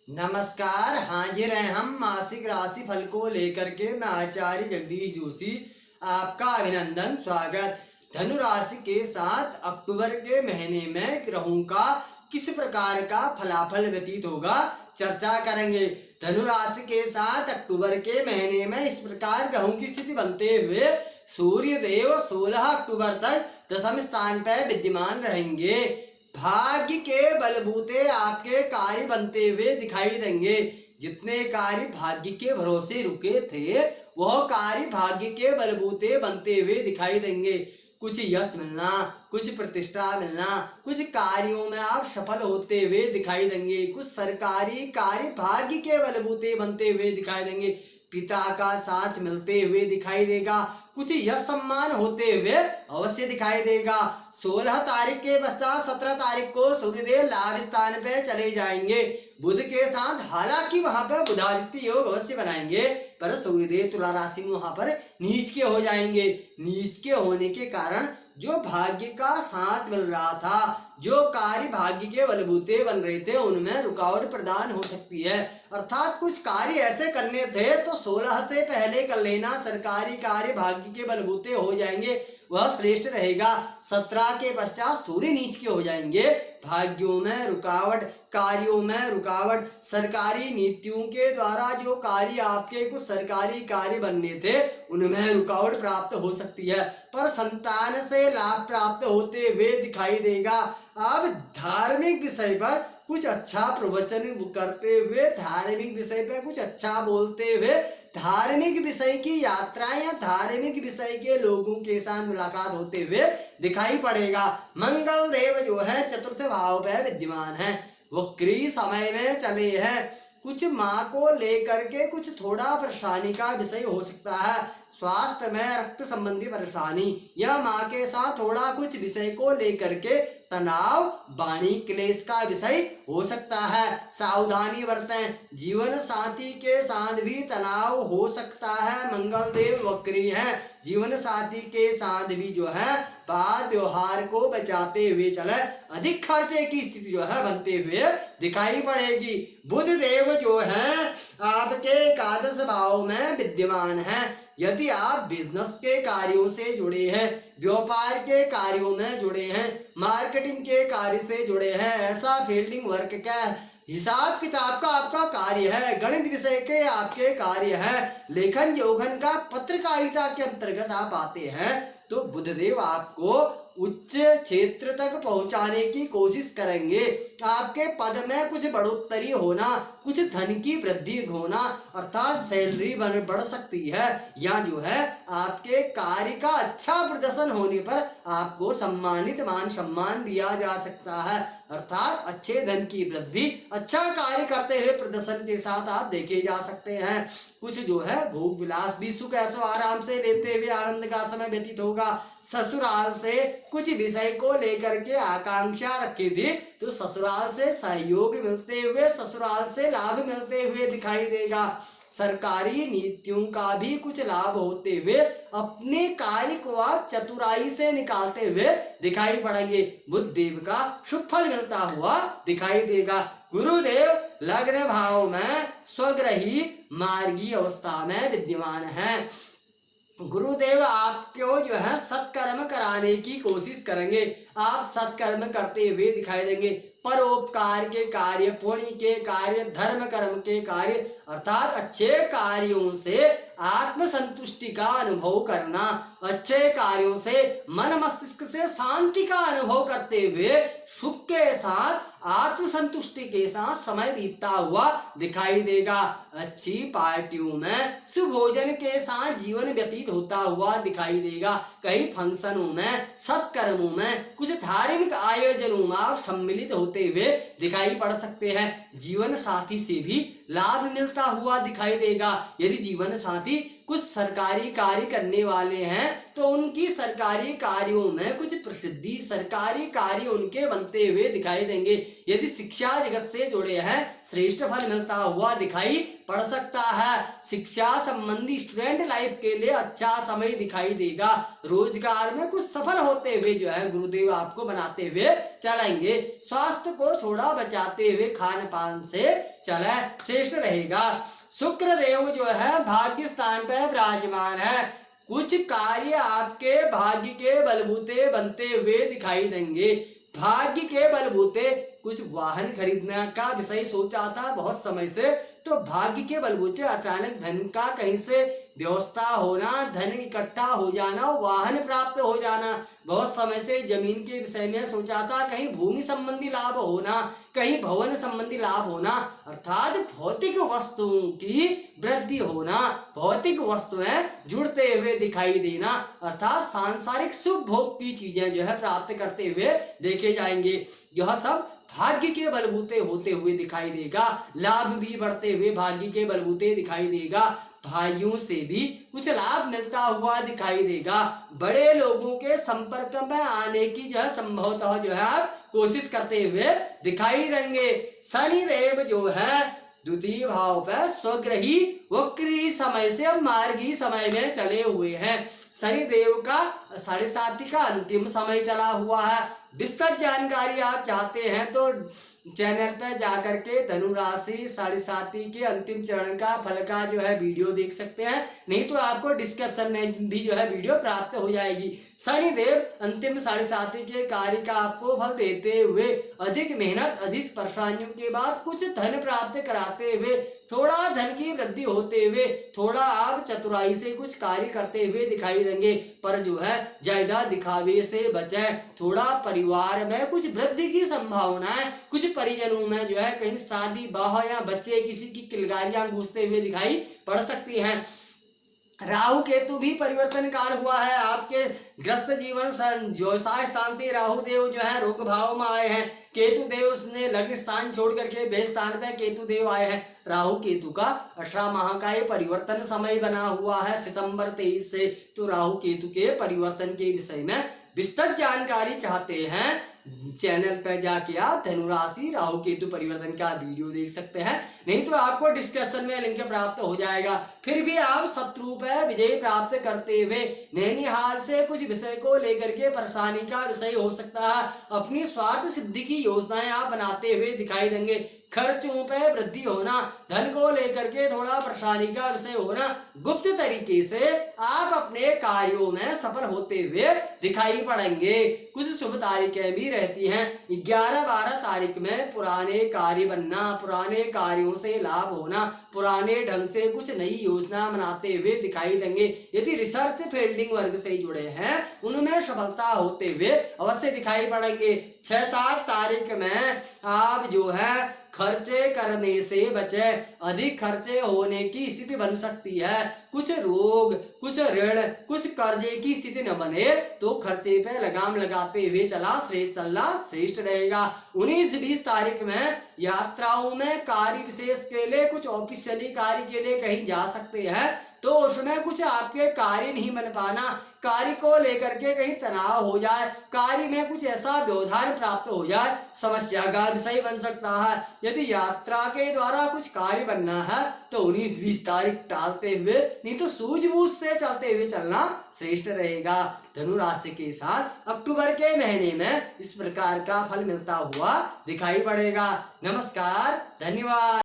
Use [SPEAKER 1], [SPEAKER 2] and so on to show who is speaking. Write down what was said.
[SPEAKER 1] नमस्कार, हाजिर हैं हम मासिक राशि फल को लेकर के। मैं आचार्य जगदीश जोशी, आपका अभिनंदन स्वागत। धनु राशि के साथ अक्टूबर के महीने में ग्रहों का किस प्रकार का फलाफल व्यतीत होगा, चर्चा करेंगे। धनु राशि के साथ अक्टूबर के महीने में इस प्रकार ग्रहों की स्थिति बनते हुए सूर्य देव 16 अक्टूबर तक दशम स्थान पर विद्यमान रहेंगे। भाग्य के बलबूते आपके कार्य बनते हुए दिखाई देंगे। जितने कार्य भाग्य के भरोसे रुके थे, वह कार्य भाग्य के बलबूते बनते हुए दिखाई देंगे। कुछ यश मिलना, कुछ प्रतिष्ठा मिलना, कुछ कार्यों में आप सफल होते हुए दिखाई देंगे। कुछ सरकारी कार्य भाग्य के बलबूते बनते हुए दिखाई देंगे। पिता का साथ मिलते हुए दिखाई देगा। कुछ यश सम्मान होते हुए अवश्य दिखाई देगा। 16 तारीख के पश्चात 17 तारीख को सूर्यदेव लाभ स्थान पे चले जाएंगे बुध के साथ। हालांकि वहां पर बुधादित्य योग अवश्य बनाएंगे, पर सूर्यदेव तुला राशि में वहां पर नीच के हो जाएंगे। नीच के होने के कारण जो भाग्य का साथ मिल रहा था, जो कार्य भाग्य के बलबूते बन रहे थे, उनमें रुकावट प्रदान हो सकती है। अर्थात कुछ कार्य ऐसे करने थे तो 16 से पहले कर लेना। सरकारी कार्य भाग्य के बलबूते हो जाएंगे, वह श्रेष्ठ रहेगा। 17 के पश्चात सूर्य नीच के हो जाएंगे। भाग्यों में रुकावट, कार्यों में रुकावट, सरकारी नीतियों के द्वारा जो कार्य आपके कुछ सरकारी कार्य बनने थे, उनमें रुकावट प्राप्त हो सकती है। पर संतान से लाभ प्राप्त होते हुए दिखाई देगा। अब धार्मिक विषय पर कुछ अच्छा प्रवचन करते हुए, धार्मिक विषय पर कुछ अच्छा बोलते हुए, धार्मिक विषय की यात्राएं या धार्मिक विषय के लोगों के साथ मुलाकात होते हुए दिखाई पड़ेगा। मंगल देव जो है चतुर्थ भाव पे विद्यमान है, वक्री समय में चले हैं। कुछ माँ को लेकर के कुछ थोड़ा परेशानी का विषय हो सकता है। स्वास्थ्य में रक्त संबंधी परेशानी या माँ के साथ थोड़ा कुछ विषय को लेकर के तनाव, वाणी क्लेश का विषय हो सकता है। सावधानी बरतें। जीवन साथी के साथ भी तनाव हो सकता है। मंगल देव वक्री हैं, जीवन साथी के साथ भी जो है बात व्यवहार को बचाते हुए चले। अधिक खर्चे की स्थिति जो है बनते हुए दिखाई पड़ेगी। बुध देव जो है आपके एकादश भाव में विद्यमान है। यदि आप बिजनेस के कार्यों से जुड़े हैं, व्यापार के कार्यों में जुड़े हैं, मार्केटिंग के कार्य से जुड़े हैं, ऐसा फील्डिंग वर्क का हिसाब किताब का आपका कार्य है, गणित विषय के आपके कार्य है, लेखन जोखन का पत्रकारिता के अंतर्गत आप आते हैं, तो बुधदेव आपको उच्च क्षेत्र तक पहुंचाने की कोशिश करेंगे। आपके पद में कुछ बढ़ोतरी होना, कुछ धन की वृद्धि होना, अर्थात सैलरी बढ़ सकती है, या जो है आपके कार्य का अच्छा प्रदर्शन होने पर आपको सम्मानित, मान सम्मान दिया जा सकता है। अर्थात अच्छे धन की वृद्धि, अच्छा कार्य करते हुए प्रदर्शन के साथ आप देखे जा सकते हैं। कुछ जो है भोग विलास भी सुख ऐसो आराम से लेते हुए आनंद का समय व्यतीत होगा। ससुराल से कुछ विषय को लेकर के आकांक्षा रखी थी, तो ससुराल से सहयोग मिलते हुए, ससुराल से लाभ मिलते हुए दिखाई देगा। सरकारी नीतियों का भी कुछ लाभ होते हुए अपने कार्य को आप चतुराई से निकालते हुए दिखाई पड़ेंगे। बुध देव का शुभ फल मिलता हुआ दिखाई देगा। गुरुदेव लग्न भाव में स्वग्रही मार्गी अवस्था में विद्यमान है। गुरुदेव आपको जो है सत्कर्म कराने की कोशिश करेंगे। आप सत्कर्म करते हुए दिखाई देंगे। परोपकार के कार्य, पुण्य के कार्य, धर्म कर्म के कार्य, अर्थात अच्छे कार्यों से आत्म संतुष्टि का अनुभव करना, अच्छे कार्यों से मन मस्तिष्क से शांति का अनुभव करते हुए सुख के साथ, आत्म संतुष्टि के साथ समय बीतता हुआ दिखाई देगा। अच्छी पार्टियों में सुभोजन के साथ जीवन व्यतीत होता हुआ दिखाई देगा। कई फंक्शनों में, सत्कर्मों में, कुछ धार्मिक आयोजनों में आप सम्मिलित होते हुए दिखाई पड़ सकते हैं। जीवन साथी से भी लाभ मिलता हुआ दिखाई देगा। यदि जीवन साथी कुछ सरकारी कार्य करने वाले हैं तो उनकी सरकारी कार्यों में कुछ प्रसिद्धि, सरकारी कार्य उनके बनते हुए दिखाई देंगे। यदि शिक्षा जगत से जुड़े हैं श्रेष्ठ फल मिलता हुआ दिखाई पड़ सकता है। शिक्षा संबंधी स्टूडेंट लाइफ के लिए अच्छा समय दिखाई देगा। रोजगार में कुछ सफल होते हुए जो है गुरुदेव आपको बनाते हुए चलेंगे। स्वास्थ्य को थोड़ा बचाते हुए खान पान से चले, श्रेष्ठ रहेगा। शुक्र देव जो है भाग्य स्थान पर विराजमान है। कुछ कार्य आपके भाग्य के बलबूते बनते हुए दिखाई देंगे। भाग्य के बलबूते कुछ वाहन खरीदने का विषय सोचा था बहुत समय से, तो भाग्य के बलबूते अचानक धन का कहीं से व्यवस्था होना, धन इकट्ठा हो जाना, वाहन प्राप्त हो जाना। बहुत समय से जमीन के विषय में सोचा था, कहीं भूमि संबंधी लाभ होना, कहीं भवन संबंधी लाभ होना, अर्थात भौतिक वस्तुओं की वृद्धि होना, भौतिक वस्तुएं जुड़ते हुए दिखाई देना, अर्थात सांसारिक शुभ भोग की चीजें जो है प्राप्त करते हुए देखे जाएंगे। यह सब भाग्य के बलबूते होते हुए दिखाई देगा। लाभ भी बढ़ते हुए भाग्य के बलबूते दिखाई देगा। भाइयों से भी कुछ लाभ मिलता हुआ दिखाई देगा। बड़े लोगों के संपर्क में आने की जो है संभवतः जो है आप कोशिश करते हुए दिखाई देंगे। शनि देव जो है द्वितीय भाव पर स्वग्रही वक्री समय से अब मार्गी समय में चले हुए हैं। शनि देव का 7.5 का अंतिम समय चला हुआ है। विस्तृत जानकारी आप चाहते हैं तो चैनल पर जाकर के धनु राशि 7.5 के अंतिम चरण का फल का जो है वीडियो देख सकते हैं, नहीं तो आपको डिस्क्रिप्शन में भी जो है वीडियो प्राप्त हो जाएगी। शनि देव अंतिम 7.5 के कार्य का आपको फल देते हुए अधिक मेहनत, अधिक परेशानियों के बाद कुछ धन प्राप्त कराते हुए, थोड़ा धन की वृद्धि होते हुए, थोड़ा आप चतुराई से कुछ कार्य करते हुए दिखाई देंगे। पर जो है ज्यादा दिखावे से बचें। थोड़ा परिवार में कुछ वृद्धि की संभावना है। कुछ परिजनों में जो है कहीं शादी ब्याह या बच्चे किसी की किलकारियां गूंजते हुए दिखाई पड़ सकती हैं। राहु केतु भी परिवर्तन काल हुआ है। आपके ग्रस्त जीवन व्यवसाय स्थान से राहु देव जो है रोग भाव में आए हैं। केतु देव ने लग्न स्थान छोड़ करके व्यय स्थान पे केतु देव आए हैं। राहु केतु का 18 माह का ये परिवर्तन समय बना हुआ है सितंबर 23 से। तो राहु केतु के परिवर्तन के विषय में विस्तृत जानकारी चाहते हैं, चैनल पर जाके आप धनु राशि राहु केतु परिवर्तन का वीडियो देख सकते हैं, नहीं तो आपको डिस्क्रिप्शन में लिंक प्राप्त हो जाएगा। फिर भी आप शत्रु पर विजय प्राप्त करते हुए नैनीहाल से कुछ विषय को लेकर के परेशानी का विषय हो सकता है। अपनी स्वार्थ सिद्धि की योजनाएं आप बनाते हुए दिखाई देंगे। खर्चों पे वृद्धि होना, धन को लेकर के थोड़ा परेशानी का विषय होना, गुप्त तरीके से आप अपने कार्यों में सफल होते हुए दिखाई पड़ेंगे। कुछ शुभ तारीखें भी रहती हैं। 11-12 तारीख में पुराने कार्य बनना, पुराने कार्यों से लाभ होना, पुराने ढंग से कुछ नई योजना बनाते हुए दिखाई देंगे। यदि रिसर्च फील्डिंग वर्ग से जुड़े हैं उनमें सफलता होते हुए अवश्य दिखाई पड़ेंगे। 6-7 तारीख में आप जो है खर्चे करने से बचे। अधिक खर्चे होने की स्थिति बन सकती है। कुछ रोग, कुछ ऋण, कुछ कर्जे की स्थिति न बने तो खर्चे पे लगाम लगाते हुए चलना श्रेष्ठ रहेगा। 19-20 तारीख में यात्राओं में कार्य विशेष के लिए, कुछ ऑफिशियली कार्य के लिए कहीं जा सकते हैं तो उसमें कुछ आपके कार्य नहीं बन पाना, कार्य को लेकर के कहीं तनाव हो जाए, कार्य में कुछ ऐसा व्यवधान प्राप्त हो जाए, समस्या का विषय बन सकता है। यदि यात्रा के द्वारा कुछ कार्य बनना है तो 19-20 तारीख टालते हुए, नहीं तो सूझबूझ से चलते हुए चलना श्रेष्ठ रहेगा। धनु राशि के साथ अक्टूबर के महीने में इस प्रकार का फल मिलता हुआ दिखाई पड़ेगा। नमस्कार, धन्यवाद।